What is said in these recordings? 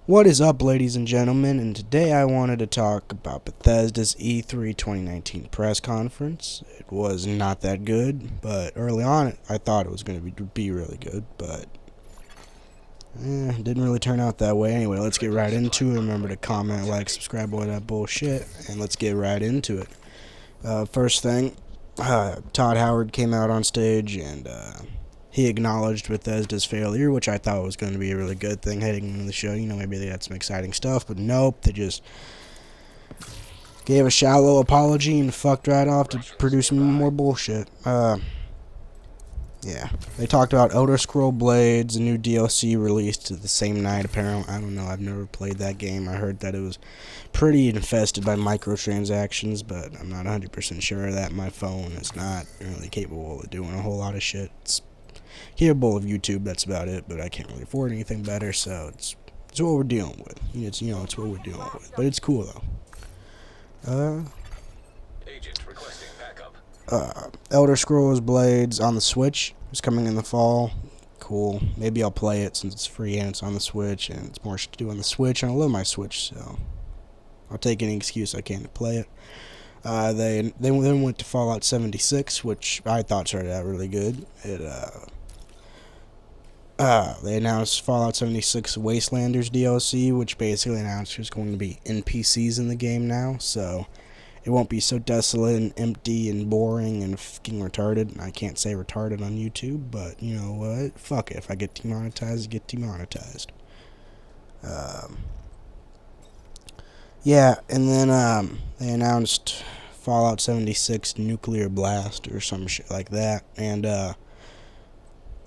What is up, ladies and gentlemen, and today I wanted to talk about Bethesda's E3 2019 press conference. It was not that good, but early on I thought it was going to be really good, but it didn't really turn out that way. Anyway, let's get right into it. Remember to comment, like, subscribe, all that bullshit, and let's get right into it. First thing, Todd Howard came out on stage and he acknowledged Bethesda's failure, which I thought was going to be a really good thing heading into the show. You know, maybe they had some exciting stuff, but nope, they just gave a shallow apology and fucked right off to produce more bullshit. Yeah, they talked about Elder Scrolls Blades, a new DLC released the same night, apparently. I don't know, I've never played that game. I heard that it was pretty infested by microtransactions, but I'm not 100% sure of that. My phone is not really capable of doing a whole lot of shit. It's capable of YouTube, that's about it, but I can't really afford anything better, so it's what we're dealing with. It's what we're dealing with, but it's cool though. Agent requesting backup. Elder Scrolls Blades on the Switch is coming in the fall. Cool. Maybe I'll play it since it's free and it's on the Switch, and it's more to do on the Switch, and I love my Switch, so I'll take any excuse I can to play it. They then went to Fallout 76, which I thought started out really good. They announced Fallout 76 Wastelanders DLC, which basically announced there's going to be NPCs in the game now, so it won't be so desolate and empty and boring and fucking retarded. I can't say retarded on YouTube, but you know what? Fuck it. If I get demonetized, I get demonetized. Yeah, and then they announced Fallout 76 Nuclear Blast or some shit like that, and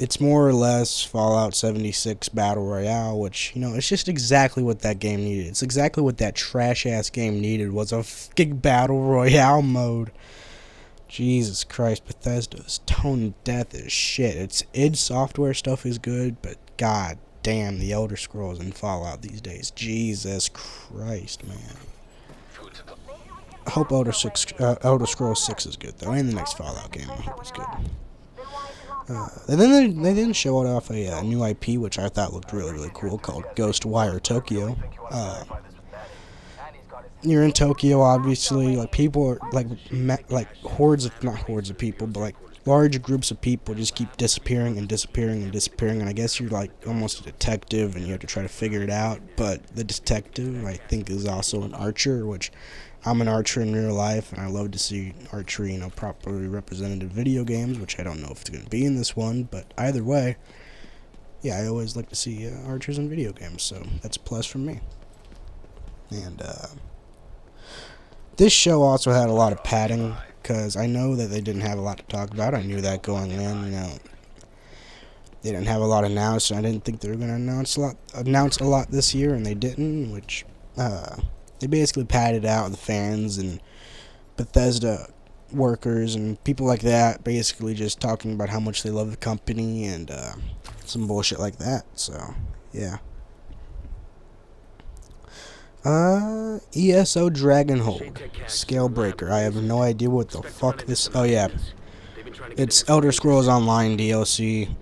it's more or less Fallout 76 Battle Royale, which, it's just exactly what that game needed. It's exactly what that trash-ass game needed, was a fucking Battle Royale mode. Jesus Christ, Bethesda's tone death is shit. Its id Software stuff is good, but god damn, the Elder Scrolls and Fallout these days. Jesus Christ, man. I hope Elder Scrolls 6 is good, though, and the next Fallout game, I hope it's good. And then they didn't show off a new IP, which I thought looked really, really cool, called Ghostwire Tokyo. You're in Tokyo, obviously. Like, people are like hordes of, not hordes of people, but like large groups of people just keep disappearing and disappearing and disappearing. And I guess you're like almost a detective, and you have to try to figure it out. But the detective, I think, is also an archer, which I'm an archer in real life, and I love to see archery, properly represented in video games, which I don't know if it's going to be in this one, but either way, yeah, I always like to see archers in video games, so that's a plus for me. And this show also had a lot of padding, because I know that they didn't have a lot to talk about. I knew that going in, they didn't have a lot announced, and I didn't think they were going to announce a lot this year, and they didn't, which, they basically padded out the fans and Bethesda workers and people like that, basically just talking about how much they love the company and some bullshit like that. So, yeah. ESO Dragonhold Scalebreaker. I have no idea what the fuck this. Oh yeah, it's Elder Scrolls Online DLC.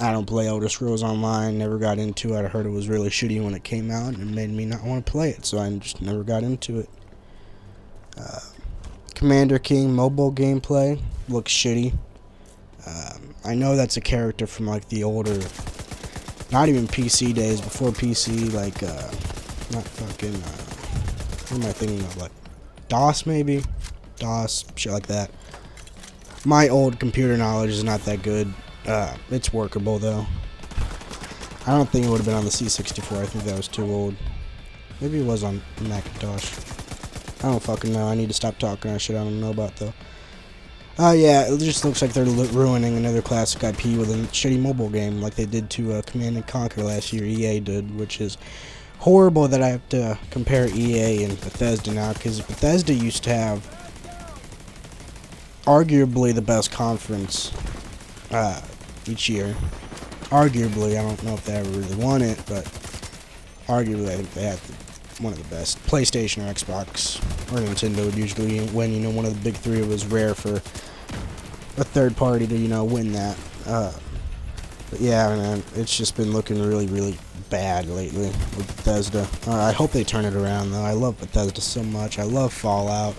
I don't play Elder Scrolls Online, never got into it. I heard it was really shitty when it came out, and it made me not want to play it, so I just never got into it. Commander King mobile gameplay looks shitty. I know that's a character from like the older, not even PC days, before PC, like, not fucking, what am I thinking of, like, DOS maybe? DOS, shit like that. My old computer knowledge is not that good. It's workable, though. I don't think it would have been on the C64. I think that was too old. Maybe it was on Macintosh. I don't fucking know. I need to stop talking on shit I don't know about, though. Yeah, it just looks like they're ruining another classic IP with a shitty mobile game like they did to Command & Conquer last year. EA did, which is horrible that I have to compare EA and Bethesda now, because Bethesda used to have arguably the best conference each year. Arguably, I don't know if they ever really won it, but arguably I think they had one of the best. PlayStation or Xbox or Nintendo would usually win. One of the big three. It was rare for a third party to, win that. But yeah, man, it's just been looking really, really bad lately with Bethesda. I hope they turn it around though. I love Bethesda so much. I love Fallout.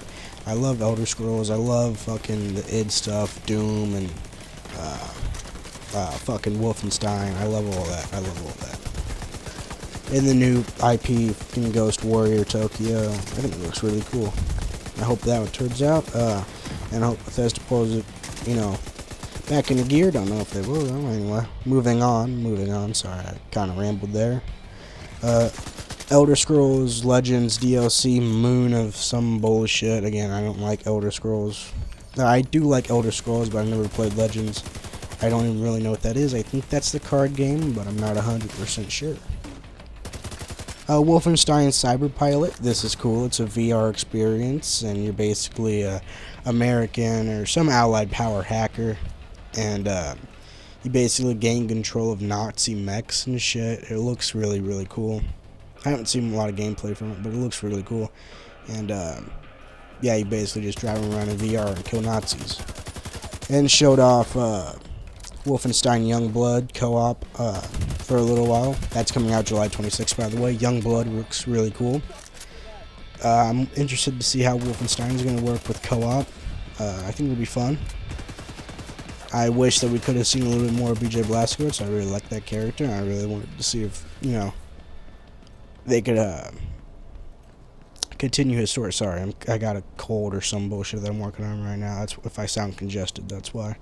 I love Elder Scrolls. I love fucking the id stuff, Doom, and fucking Wolfenstein. I love all that. I love all that. And the new IP, fucking Ghost Warrior Tokyo. I think it looks really cool. I hope that one turns out. And I hope Bethesda pulls it, you know, back into gear. Don't know if they will though. Anyway, moving on. Sorry, I kind of rambled there. Elder Scrolls Legends DLC Moon of some bullshit. Again, I don't like Elder Scrolls. I do like Elder Scrolls, but I've never played Legends. I don't even really know what that is. I think that's the card game, but I'm not 100% sure. Wolfenstein Cyberpilot. This is cool. It's a VR experience, and you're basically a American or some allied power hacker, and you basically gain control of Nazi mechs and shit. It looks really, really cool. I haven't seen a lot of gameplay from it, but it looks really cool. And yeah, you basically just drive around in VR and kill Nazis. And showed off Wolfenstein Youngblood co-op for a little while. That's coming out July 26th, by the way. Youngblood looks really cool. I'm interested to see how Wolfenstein is going to work with co-op. I think it'll be fun. I wish that we could have seen a little bit more of BJ Blazkowicz. I really like that character, and I really wanted to see if, you know, they could continue his story. Sorry, I got a cold or some bullshit that I'm working on right now. That's if I sound congested, that's why.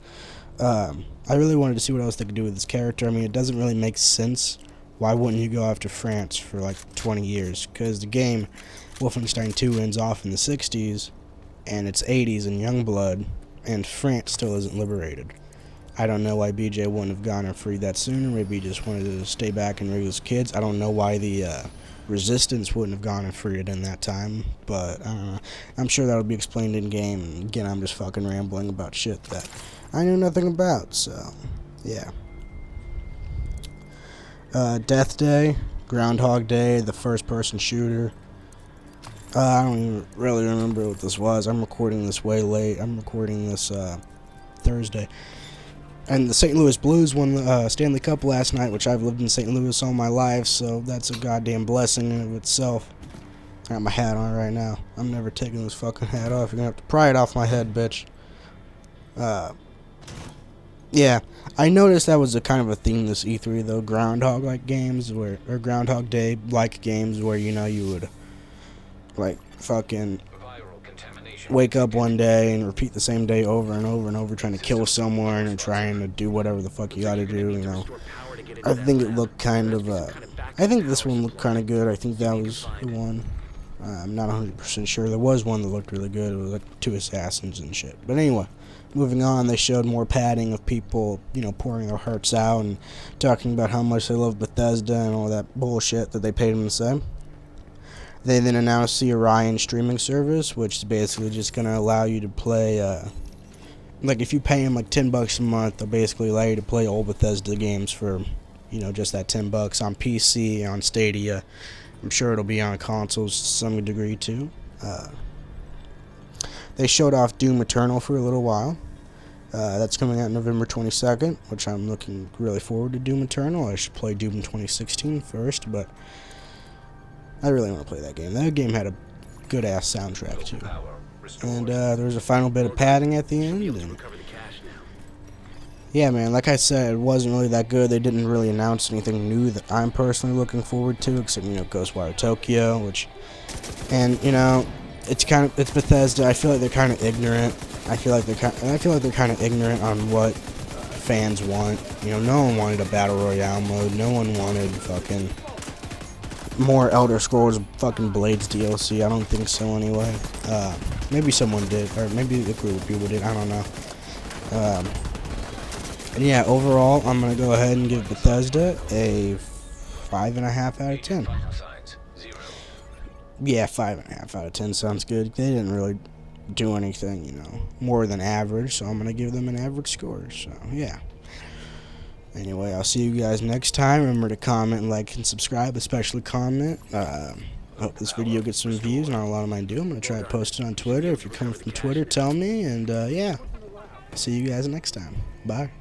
I really wanted to see what else they could do with this character. I mean, it doesn't really make sense. Why wouldn't you go after France for like 20 years? Because the game, Wolfenstein 2, ends off in the 60s, and it's 80s in Youngblood, and France still isn't liberated. I don't know why BJ wouldn't have gone and freed that sooner. Maybe he just wanted to stay back and raise his kids. I don't know why the Resistance wouldn't have gone and freed it in that time, but I don't know. I'm sure that'll be explained in game. Again, I'm just fucking rambling about shit that I knew nothing about, so yeah. Death Day, Groundhog Day, the first-person shooter. I don't even really remember what this was. I'm recording this way late. I'm recording this Thursday. And the St. Louis Blues won the Stanley Cup last night, which I've lived in St. Louis all my life, so that's a goddamn blessing in of itself. I got my hat on right now. I'm never taking this fucking hat off. You're gonna have to pry it off my head, bitch. Yeah, I noticed that was a kind of a theme this E3 though. Groundhog-like games, or Groundhog Day-like games, where you know you would like fucking wake up one day and repeat the same day over and over and over, trying to kill someone and trying to do whatever the fuck you gotta do, you know. I think it looked kind of, I think this one looked kind of good. I think that was the one. I'm not 100% sure. There was one that looked really good. It was like 2 assassins and shit. But anyway, moving on, they showed more padding of people, you know, pouring their hearts out and talking about how much they love Bethesda and all that bullshit that they paid them to say. They then announced the Orion streaming service, which is basically just going to allow you to play, like if you pay them like $10 a month, they'll basically allow you to play all Bethesda games for, you know, just that $10 on PC, on Stadia. I'm sure it'll be on consoles to some degree too. They showed off Doom Eternal for a little while. That's coming out November 22nd, which I'm looking really forward to Doom Eternal. I should play Doom 2016 first, but I really want to play that game. That game had a good-ass soundtrack, too. And there was a final bit of padding at the end. And yeah, man, like I said, it wasn't really that good. They didn't really announce anything new that I'm personally looking forward to, except, you know, Ghostwire Tokyo, which... And, you know, it's Bethesda. I feel like they're kind of ignorant. I feel like they're kind of ignorant on what fans want. You know, no one wanted a Battle Royale mode. No one wanted fucking... more Elder Scrolls fucking Blades DLC. I don't think so anyway. Maybe someone did, or maybe a group of people did. I don't know. And yeah, overall, I'm gonna go ahead and give Bethesda a 5.5 out of 10. Yeah, 5.5 out of 10 sounds good. They didn't really do anything, you know, more than average, so I'm gonna give them an average score. So yeah. Anyway, I'll see you guys next time. Remember to comment, like, and subscribe, especially comment. I hope this video gets some views. Not a lot of mine do. I'm going to try to post it on Twitter. If you're coming from Twitter, tell me. And, yeah, see you guys next time. Bye.